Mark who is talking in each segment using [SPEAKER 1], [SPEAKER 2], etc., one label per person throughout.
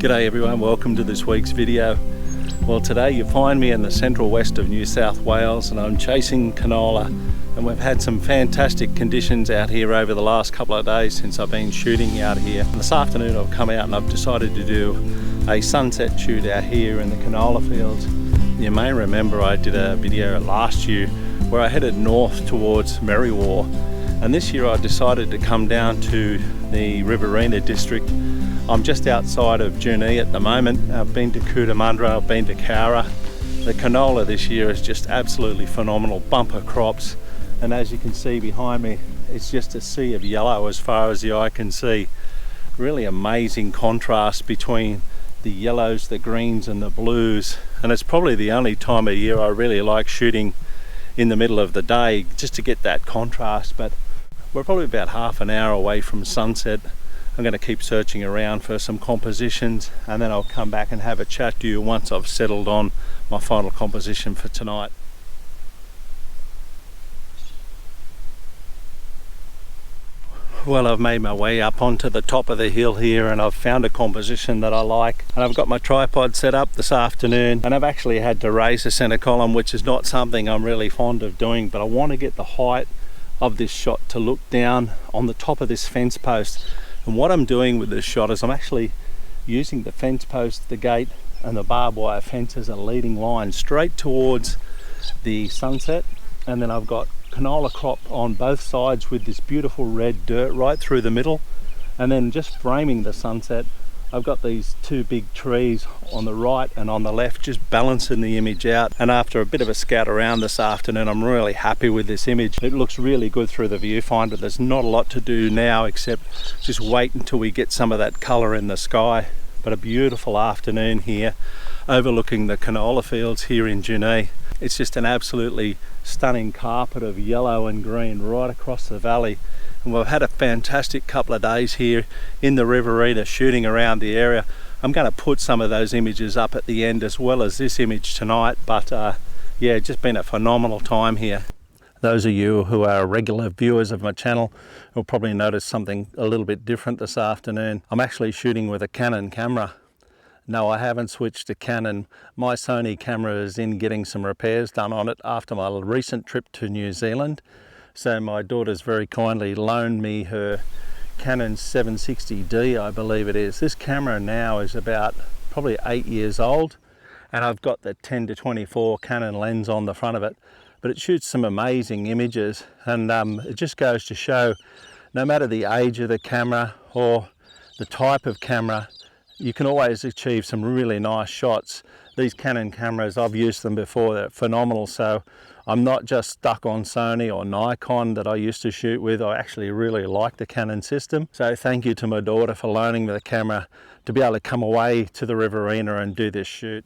[SPEAKER 1] G'day everyone, welcome to this week's video. Well, today you find me in the central west of New South Wales and I'm chasing canola, and we've had some fantastic conditions out here over the last couple of days since I've been shooting out here. And this afternoon I've come out and I've decided to do a sunset shoot out here in the canola fields. You may remember I did a video last year where I headed north towards Merriwar, and this year I decided to come down to the Riverina district. I'm just outside of Junee at the moment. I've been to Cootamundra, I've been to Cowra. The canola this year is just absolutely phenomenal, bumper crops, and as you can see behind me, it's just a sea of yellow as far as the eye can see. Really amazing contrast between the yellows, the greens and the blues, and it's probably the only time of year I really like shooting in the middle of the day just to get that contrast. But we're probably about half an hour away from sunset. I'm going to keep searching around for some compositions and then I'll come back and have a chat to you once I've settled on my final composition for tonight. Well, I've made my way up onto the top of the hill here and I've found a composition that I like, and I've got my tripod set up this afternoon and I've actually had to raise the center column, which is not something I'm really fond of doing, but I want to get the height of this shot to look down on the top of this fence post. And what I'm doing with this shot is I'm actually using the fence post, the gate and the barbed wire fence as a leading line straight towards the sunset, and then I've got canola crop on both sides with this beautiful red dirt right through the middle, and then just framing the sunset I've got these two big trees on the right and on the left, just balancing the image out. And after a bit of a scout around this afternoon, I'm really happy with this image. It looks really good through the viewfinder. There's not a lot to do now except just wait until we get some of that colour in the sky. But a beautiful afternoon here overlooking the canola fields here in Junee. It's just an absolutely stunning carpet of yellow and green right across the valley. And we've had a fantastic couple of days here in the Riverina shooting around the area. I'm going to put some of those images up at the end as well as this image tonight, but yeah, just been a phenomenal time here. Those of you who are regular viewers of my channel will probably notice something a little bit different this afternoon. I'm actually shooting with a Canon camera. No, I haven't switched to Canon. My Sony camera is in getting some repairs done on it after my recent trip to New Zealand. So my daughter's very kindly loaned me her Canon 760D, I believe it is. This camera now is about probably 8 years old, and I've got the 10-24 Canon lens on the front of it, but it shoots some amazing images. And it just goes to show, no matter the age of the camera or the type of camera, you can always achieve some really nice shots. These Canon cameras, I've used them before, they're phenomenal. So I'm not just stuck on Sony or Nikon that I used to shoot with. I actually really like the Canon system. So thank you to my daughter for loaning me the camera to be able to come away to the Riverina and do this shoot.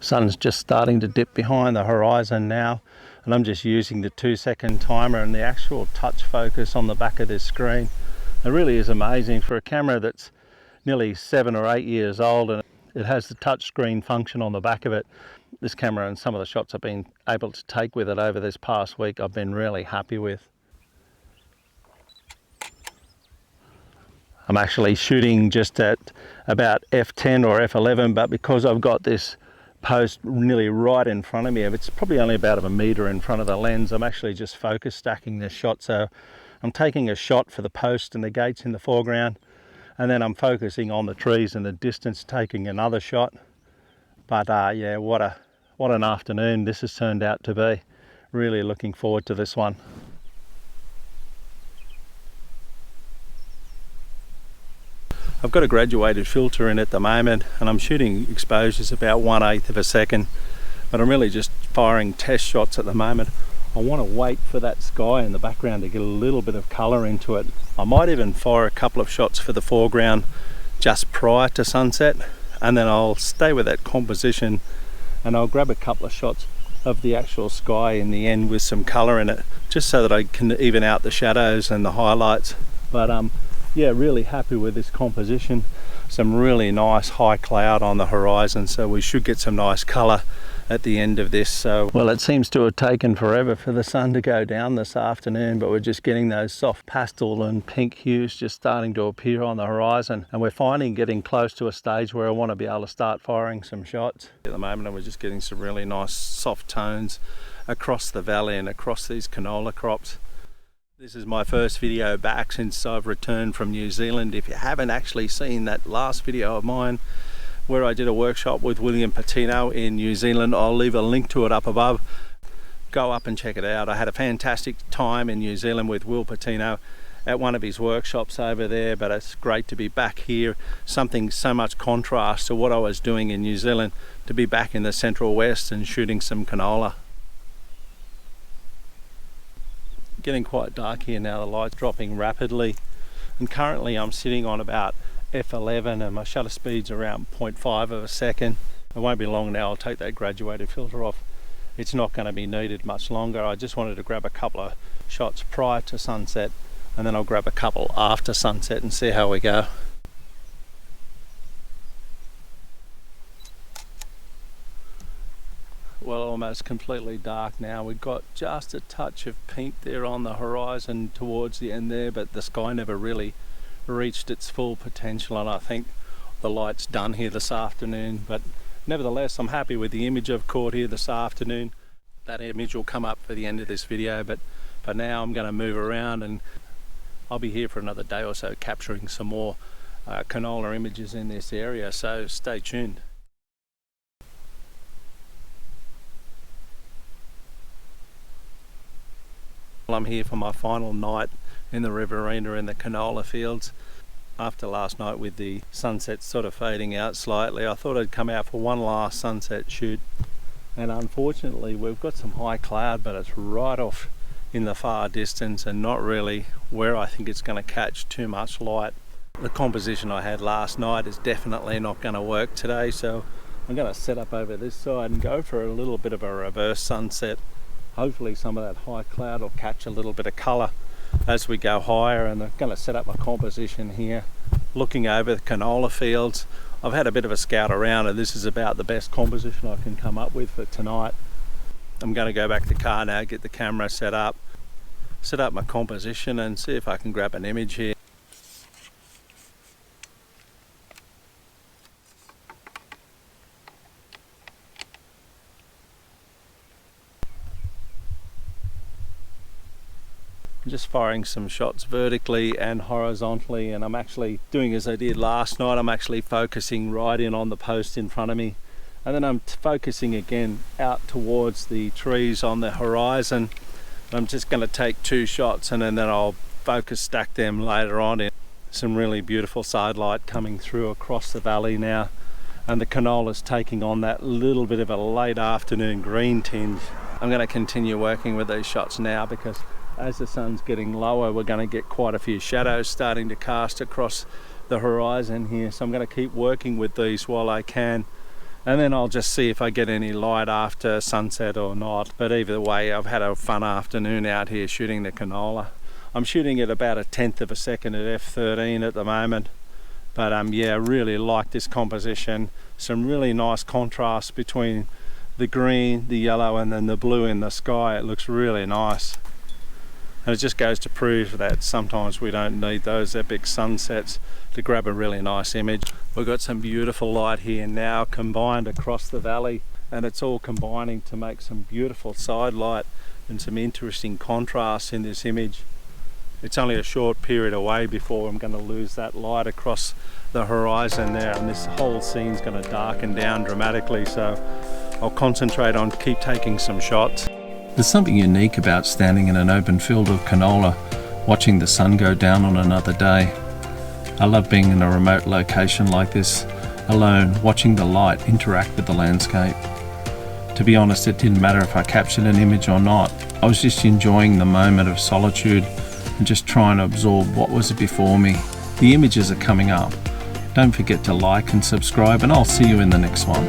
[SPEAKER 1] Sun's just starting to dip behind the horizon now, and I'm just using the 2-second timer and the actual touch focus on the back of this screen. It really is amazing for a camera that's nearly 7 or 8 years old, and it has the touch screen function on the back of it. This camera and some of the shots I've been able to take with it over this past week, I've been really happy with. I'm actually shooting just at about f10 or f11, but because I've got this post nearly right in front of me, it's probably only about a metre in front of the lens, I'm actually just focus stacking this shot. So I'm taking a shot for the post and the gates in the foreground, and then I'm focusing on the trees in the distance, taking another shot. But yeah, what an afternoon this has turned out to be. Really looking forward to this one. I've got a graduated filter in at the moment and I'm shooting exposures about 1/8 of a second, but I'm really just firing test shots at the moment. I want to wait for that sky in the background to get a little bit of colour into it. I might even fire a couple of shots for the foreground just prior to sunset, and then I'll stay with that composition and I'll grab a couple of shots of the actual sky in the end with some colour in it, just so that I can even out the shadows and the highlights. But yeah, really happy with this composition. Some really nice high cloud on the horizon, so we should get some nice colour at the end of this. So, well, it seems to have taken forever for the sun to go down this afternoon, but we're just getting those soft pastel and pink hues just starting to appear on the horizon, and we're finding getting close to a stage where I want to be able to start firing some shots. At the moment, we're just getting some really nice soft tones across the valley and across these canola crops. This is my first video back since I've returned from New Zealand. If you haven't actually seen that last video of mine where I did a workshop with William Patino in New Zealand, I'll leave a link to it up above. Go up and check it out. I had a fantastic time in New Zealand with Will Patino at one of his workshops over there, but it's great to be back here. Something so much contrast to what I was doing in New Zealand, to be back in the Central West and shooting some canola. Getting quite dark here now, the light's dropping rapidly, and currently I'm sitting on about f11 and my shutter speed's around 0.5 of a second. It won't be long now, I'll take that graduated filter off. It's not going to be needed much longer. I just wanted to grab a couple of shots prior to sunset, and then I'll grab a couple after sunset and see how we go. Well, almost completely dark now. We've got just a touch of pink there on the horizon towards the end there, but the sky never really reached its full potential, and I think the light's done here this afternoon. But nevertheless, I'm happy with the image I've caught here this afternoon. That image will come up for the end of this video, but for now I'm going to move around, and I'll be here for another day or so capturing some more canola images in this area, so stay tuned. I'm here for my final night in the Riverina in the canola fields. After last night with the sunset sort of fading out slightly, I thought I'd come out for one last sunset shoot, and unfortunately we've got some high cloud, but it's right off in the far distance and not really where I think it's going to catch too much light. The composition I had last night is definitely not going to work today, so I'm going to set up over this side and go for a little bit of a reverse sunset. Hopefully some of that high cloud will catch a little bit of colour as we go higher, and I'm going to set up my composition here looking over the canola fields. I've had a bit of a scout around, and this is about the best composition I can come up with for tonight. I'm going to go back to the car now, get the camera set up my composition and see if I can grab an image here. Just firing some shots vertically and horizontally, and I'm actually doing as I did last night. I'm actually focusing right in on the post in front of me, and then I'm focusing again out towards the trees on the horizon. I'm just going to take two shots, and then I'll focus stack them later on. In some really beautiful side light coming through across the valley now, and the canola's taking on that little bit of a late afternoon green tinge. I'm going to continue working with these shots now, because as the sun's getting lower, we're going to get quite a few shadows starting to cast across the horizon here. So I'm going to keep working with these while I can, and then I'll just see if I get any light after sunset or not. But either way, I've had a fun afternoon out here shooting the canola. I'm shooting at about 1/10 of a second at f13 at the moment. But yeah, really like this composition. Some really nice contrast between the green, the yellow, and then the blue in the sky. It looks really nice. And it just goes to prove that sometimes we don't need those epic sunsets to grab a really nice image. We've got some beautiful light here now combined across the valley, and it's all combining to make some beautiful side light and some interesting contrasts in this image. It's only a short period away before I'm going to lose that light across the horizon there, and this whole scene's going to darken down dramatically, so I'll concentrate on keep taking some shots. There's something unique about standing in an open field of canola, watching the sun go down on another day. I love being in a remote location like this, alone, watching the light interact with the landscape. To be honest, it didn't matter if I captured an image or not. I was just enjoying the moment of solitude and just trying to absorb what was before me. The images are coming up. Don't forget to like and subscribe, and I'll see you in the next one.